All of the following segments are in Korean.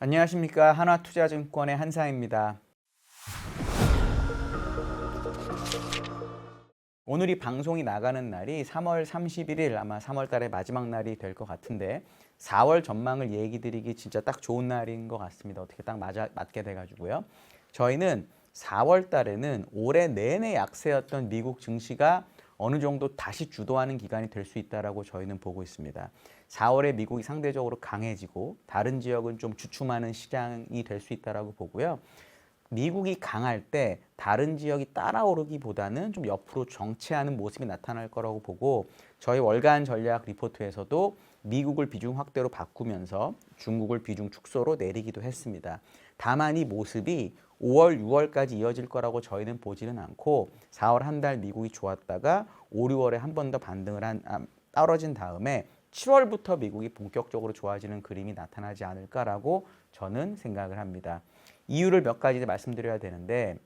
안녕하십니까. 한화투자증권의 한상입니다. 오늘이 방송이 나가는 날이 3월 31일, 아마 3월 달의 마지막 날이 될 것 같은데 4월 전망을 얘기 드리기 진짜 딱 좋은 날인 것 같습니다. 어떻게 딱 맞게 돼가지고요. 저희는 4월 달에는 올해 내내 약세였던 미국 증시가 어느 정도 다시 주도하는 기간이 될 수 있다라고 저희는 보고 있습니다. 4월에 미국이 상대적으로 강해지고 다른 지역은 좀 주춤하는 시장이 될 수 있다라고 보고요. 미국이 강할 때 다른 지역이 따라오르기보다는 좀 옆으로 정체하는 모습이 나타날 거라고 보고 저희 월간 전략 리포트에서도 미국을 비중 확대로 바꾸면서 중국을 비중 축소로 내리기도 했습니다. 다만 이 모습이 5월, 6월까지 이어질 거라고 저희는 보지는 않고 4월 한 달 미국이 좋았다가 5, 6월에 한 번 더 떨어진 다음에 7월부터 미국이 본격적으로 좋아지는 그림이 나타나지 않을까라고 저는 생각을 합니다. 이유를 몇 가지 말씀드려야 되는데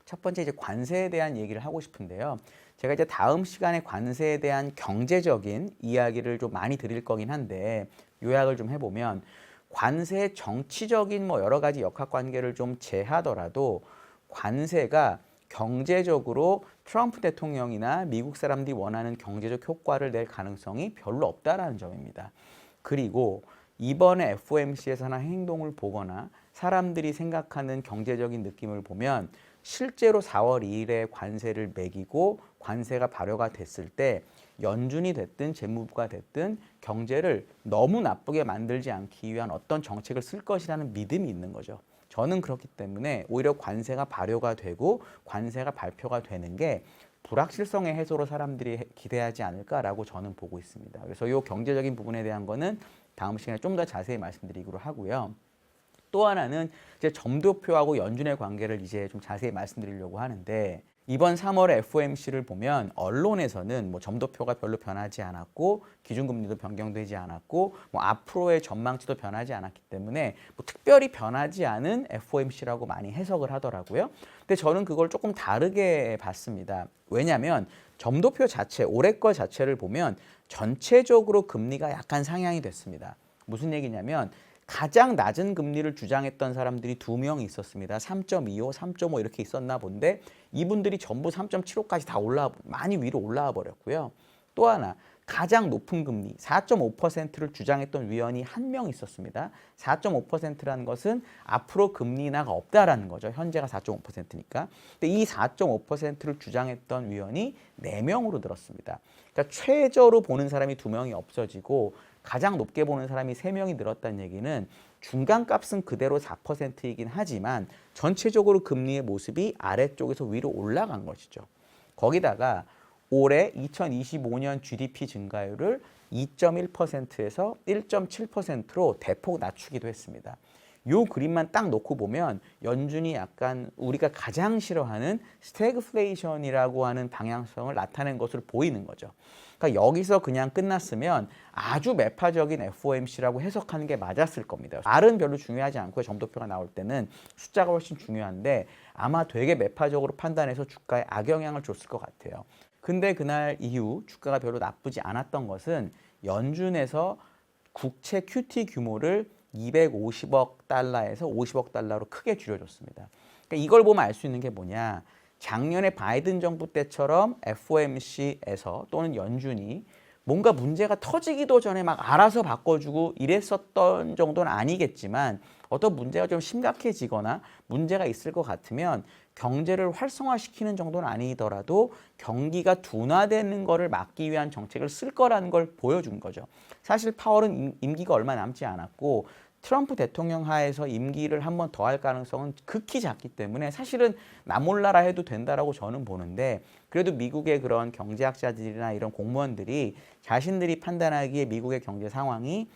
첫 번째 이제 관세에 대한 얘기를 하고 싶은데요. 제가 이제 다음 시간에 관세에 대한 경제적인 이야기를 좀 많이 드릴 거긴 한데 요약을 좀 해보면 관세의 정치적인 뭐 여러 가지 역학관계를 좀 제하더라도 관세가 경제적으로 트럼프 대통령이나 미국 사람들이 원하는 경제적 효과를 낼 가능성이 별로 없다라는 점입니다. 그리고 이번에 FOMC에서 하나 행동을 보거나 사람들이 생각하는 경제적인 느낌을 보면 실제로 4월 2일에 관세를 매기고 관세가 발효가 됐을 때 연준이 됐든 재무부가 됐든 경제를 너무 나쁘게 만들지 않기 위한 어떤 정책을 쓸 것이라는 믿음이 있는 거죠. 저는 그렇기 때문에 오히려 관세가 발효가 되고 관세가 발표가 되는 게 불확실성의 해소로 사람들이 기대하지 않을까라고 저는 보고 있습니다. 그래서 이 경제적인 부분에 대한 거는 다음 시간에 좀 더 자세히 말씀드리기로 하고요. 또 하나는 이제 점도표하고 연준의 관계를 이제 좀 자세히 말씀드리려고 하는데 이번 3월에 FOMC를 보면 언론에서는 뭐 점도표가 별로 변하지 않았고 기준금리도 변경되지 않았고 뭐 앞으로의 전망치도 변하지 않았기 때문에 뭐 특별히 변하지 않은 FOMC라고 많이 해석을 하더라고요. 근데 저는 그걸 조금 다르게 봤습니다. 왜냐하면 점도표 자체, 올해 거 자체를 보면 전체적으로 금리가 약간 상향이 됐습니다. 무슨 얘기냐면 가장 낮은 금리를 주장했던 사람들이 2명이 있었습니다. 3.25, 3.5 이렇게 있었나 본데 이분들이 전부 3.75까지 다 많이 위로 올라와 버렸고요. 또 하나 가장 높은 금리 4.5%를 주장했던 위원이 한 명 있었습니다. 4.5%라는 것은 앞으로 금리 인하가 없다라는 거죠. 현재가 4.5%니까. 근데 이 4.5%를 주장했던 위원이 4명으로 들었습니다. 그러니까 최저로 보는 사람이 2명이 없어지고 가장 높게 보는 사람이 3명이 늘었다는 얘기는 중간값은 그대로 4%이긴 하지만 전체적으로 금리의 모습이 아래쪽에서 위로 올라간 것이죠. 거기다가 올해 2025년 GDP 증가율을 2.1%에서 1.7%로 대폭 낮추기도 했습니다. 요 그림만 딱 놓고 보면 연준이 약간 우리가 가장 싫어하는 스태그플레이션이라고 하는 방향성을 나타낸 것으로 보이는 거죠. 그러니까 여기서 그냥 끝났으면 아주 매파적인 FOMC라고 해석하는 게 맞았을 겁니다. 말은 별로 중요하지 않고요. 점도표가 나올 때는 숫자가 훨씬 중요한데 아마 되게 매파적으로 판단해서 주가에 악영향을 줬을 것 같아요. 근데 그날 이후 주가가 별로 나쁘지 않았던 것은 연준에서 국채 QT 규모를 250억 달러에서 50억 달러로 크게 줄여줬습니다. 그러니까 이걸 보면 알 수 있는 게 뭐냐. 작년에 바이든 정부 때처럼 FOMC에서 또는 연준이 뭔가 문제가 터지기도 전에 막 알아서 바꿔주고 이랬었던 정도는 아니겠지만 어떤 문제가 좀 심각해지거나 문제가 있을 것 같으면 경제를 활성화시키는 정도는 아니더라도 경기가 둔화되는 것을 막기 위한 정책을 쓸 거라는 걸 보여준 거죠. 사실 파월은 임기가 얼마 남지 않았고 트럼프 대통령 하에서 임기를 한 번 더 할 가능성은 극히 작기 때문에 사실은 나 몰라라 해도 된다라고 저는 보는데 그래도 미국의 그런 경제학자들이나 이런 공무원들이 자신들이 판단하기에 미국의 경제 상황이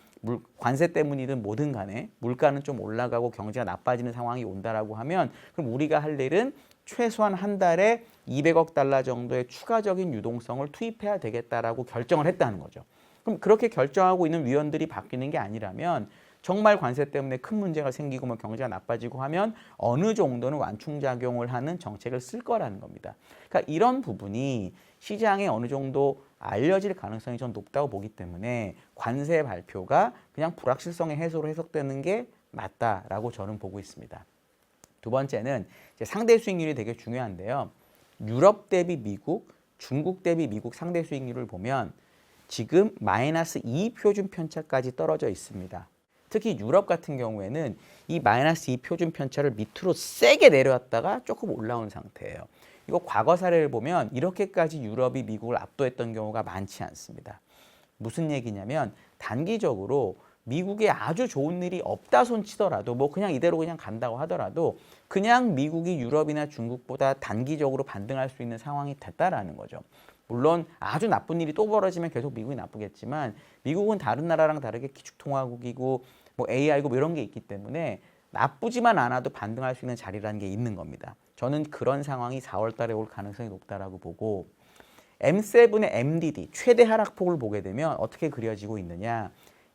관세 때문이든 뭐든 간에 물가는 좀 올라가고 경제가 나빠지는 상황이 온다라고 하면 그럼 우리가 할 일은 최소한 한 달에 200억 달러 정도의 추가적인 유동성을 투입해야 되겠다라고 결정을 했다는 거죠. 그럼 그렇게 결정하고 있는 위원들이 바뀌는 게 아니라면 정말 관세 때문에 큰 문제가 생기고 뭐 경제가 나빠지고 하면 어느 정도는 완충작용을 하는 정책을 쓸 거라는 겁니다. 그러니까 이런 부분이 시장에 어느 정도 알려질 가능성이 좀 높다고 보기 때문에 관세 발표가 그냥 불확실성의 해소로 해석되는 게 맞다라고 저는 보고 있습니다. 두 번째는 이제 상대 수익률이 되게 중요한데요. 유럽 대비 미국, 중국 대비 미국 상대 수익률을 보면 지금 마이너스 2 표준 편차까지 떨어져 있습니다. 특히 유럽 같은 경우에는 이 마이너스 2 표준 편차를 밑으로 세게 내려왔다가 조금 올라온 상태예요. 이거 과거 사례를 보면 이렇게까지 유럽이 미국을 압도했던 경우가 많지 않습니다. 무슨 얘기냐면 단기적으로 미국에 아주 좋은 일이 없다 손치더라도 뭐 그냥 이대로 그냥 간다고 하더라도 그냥 미국이 유럽이나 중국보다 단기적으로 반등할 수 있는 상황이 됐다라는 거죠. 물론 아주 나쁜 일이 또 벌어지면 계속 미국이 나쁘겠지만 미국은 다른 나라랑 다르게 기축통화국이고 뭐 AI고 뭐 이런 게 있기 때문에 나쁘지만 않아도 반등할 수 있는 자리라는 게 있는 겁니다. 저는 그런 상황이 4월 달에 올 가능성이 높다라고 보고 M7의 MDD 최대 하락폭을 보게 되면 어떻게 그려지고 있느냐.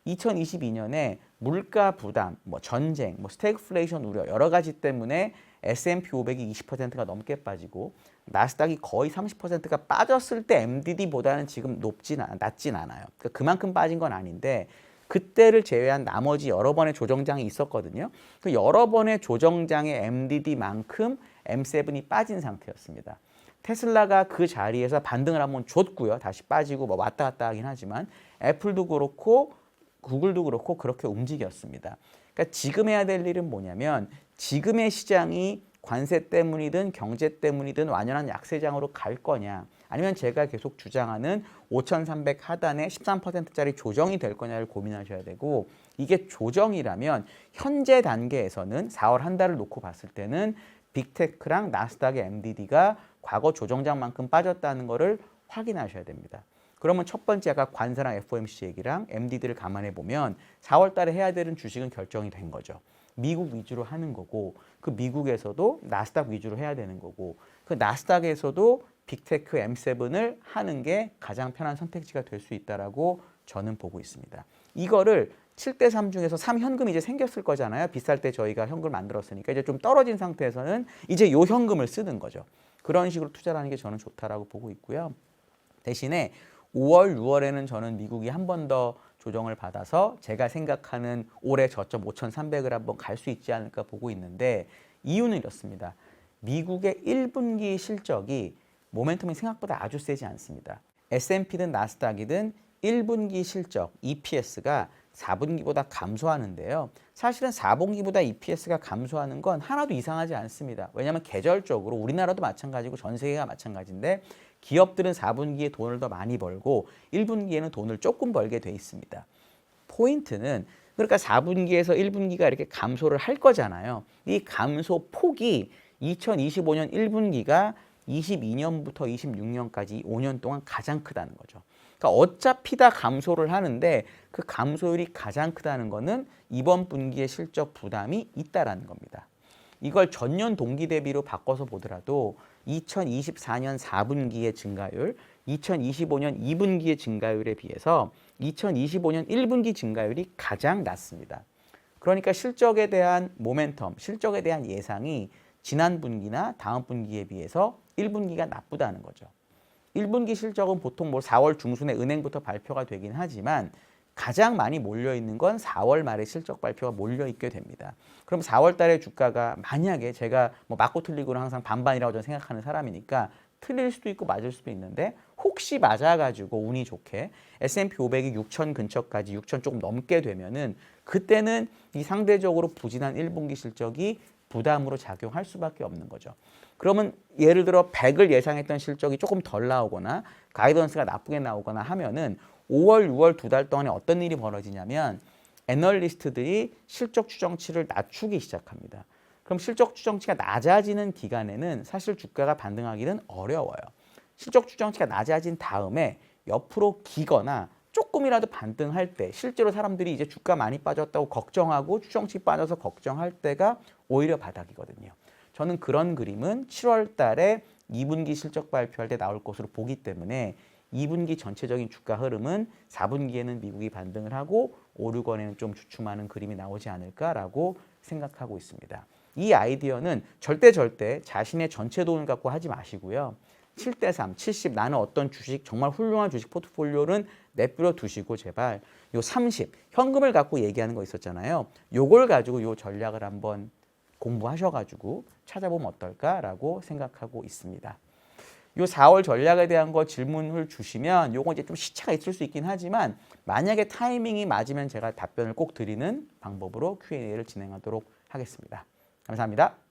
2022년에 물가 부담, 뭐 전쟁, 뭐 스태그플레이션 우려 여러 가지 때문에 S&P 500이 20%가 넘게 빠지고 나스닥이 거의 30%가 빠졌을 때 MDD보다는 지금 낮진 않아요. 그러니까 그만큼 빠진 건 아닌데 그때를 제외한 나머지 여러 번의 조정장이 있었거든요. 그 여러 번의 조정장의 MDD만큼 M7이 빠진 상태였습니다. 테슬라가 그 자리에서 반등을 한번 줬고요. 다시 빠지고 뭐 왔다 갔다 하긴 하지만 애플도 그렇고 구글도 그렇고 그렇게 움직였습니다. 그러니까 지금 해야 될 일은 뭐냐면 지금의 시장이 관세 때문이든 경제 때문이든 완연한 약세장으로 갈 거냐 아니면 제가 계속 주장하는 5,300 하단에 13%짜리 조정이 될 거냐를 고민하셔야 되고 이게 조정이라면 현재 단계에서는 4월 한 달을 놓고 봤을 때는 빅테크랑 나스닥의 MDD가 과거 조정장만큼 빠졌다는 거를 확인하셔야 됩니다. 그러면 첫 번째 아까 관세랑 FOMC 얘기랑 MDD를 감안해 보면 4월 달에 해야 되는 주식은 결정이 된 거죠. 미국 위주로 하는 거고 그 미국에서도 나스닥 위주로 해야 되는 거고 그 나스닥에서도 빅테크 M7을 하는 게 가장 편한 선택지가 될 수 있다라고 저는 보고 있습니다. 이거를 7대3 중에서 3현금이 이제 생겼을 거잖아요. 비쌀 때 저희가 현금을 만들었으니까 이제 좀 떨어진 상태에서는 이제 요 현금을 쓰는 거죠. 그런 식으로 투자하는 게 저는 좋다라고 보고 있고요. 대신에 5월, 6월에는 저는 미국이 한 번 더 조정을 받아서 제가 생각하는 올해 저점 5,300을 한번 갈 수 있지 않을까 보고 있는데 이유는 이렇습니다. 미국의 1분기 실적이 모멘텀이 생각보다 아주 세지 않습니다. S&P든 나스닥이든 1분기 실적 EPS가 4분기보다 감소하는데요. 사실은 4분기보다 EPS가 감소하는 건 하나도 이상하지 않습니다. 왜냐하면 계절적으로 우리나라도 마찬가지고 전 세계가 마찬가지인데 기업들은 4분기에 돈을 더 많이 벌고 1분기에는 돈을 조금 벌게 돼 있습니다. 포인트는 그러니까 4분기에서 1분기가 이렇게 감소를 할 거잖아요. 이 감소 폭이 2025년 1분기가 22년부터 26년까지 5년 동안 가장 크다는 거죠. 그러니까 어차피 다 감소를 하는데 그 감소율이 가장 크다는 거는 이번 분기의 실적 부담이 있다라는 겁니다. 이걸 전년 동기 대비로 바꿔서 보더라도 2024년 4분기의 증가율, 2025년 2분기의 증가율에 비해서 2025년 1분기 증가율이 가장 낮습니다. 그러니까 실적에 대한 모멘텀, 실적에 대한 예상이 지난 분기나 다음 분기에 비해서 1분기가 나쁘다는 거죠. 1분기 실적은 보통 뭐 4월 중순에 은행부터 발표가 되긴 하지만 가장 많이 몰려있는 건 4월 말에 실적 발표가 몰려있게 됩니다. 그럼 4월 달에 주가가 만약에 제가 뭐 맞고 틀리고는 항상 반반이라고 저는 생각하는 사람이니까 틀릴 수도 있고 맞을 수도 있는데 혹시 맞아가지고 운이 좋게 S&P 500이 6천 근처까지 6천 조금 넘게 되면은 그때는 이 상대적으로 부진한 1분기 실적이 부담으로 작용할 수밖에 없는 거죠. 그러면 예를 들어 100을 예상했던 실적이 조금 덜 나오거나 가이던스가 나쁘게 나오거나 하면은 5월, 6월 두 달 동안에 어떤 일이 벌어지냐면 애널리스트들이 실적 추정치를 낮추기 시작합니다. 그럼 실적 추정치가 낮아지는 기간에는 사실 주가가 반등하기는 어려워요. 실적 추정치가 낮아진 다음에 옆으로 기거나 조금이라도 반등할 때 실제로 사람들이 이제 주가 많이 빠졌다고 걱정하고 추정치 빠져서 걱정할 때가 오히려 바닥이거든요. 저는 그런 그림은 7월 달에 2분기 실적 발표할 때 나올 것으로 보기 때문에 2분기 전체적인 주가 흐름은 4분기에는 미국이 반등을 하고 5, 6월에는 좀 주춤하는 그림이 나오지 않을까라고 생각하고 있습니다. 이 아이디어는 절대 자신의 전체 돈을 갖고 하지 마시고요. 7대 3, 70 나는 어떤 주식 정말 훌륭한 주식 포트폴리오는 내버려 두시고 제발 요 30 현금을 갖고 얘기하는 거 있었잖아요. 요걸 가지고 요 전략을 한번 공부하셔가지고 찾아보면 어떨까라고 생각하고 있습니다. 요 4월 전략에 대한 거 질문을 주시면 요거 이제 좀 시차가 있을 수 있긴 하지만 만약에 타이밍이 맞으면 제가 답변을 꼭 드리는 방법으로 Q&A를 진행하도록 하겠습니다. 감사합니다.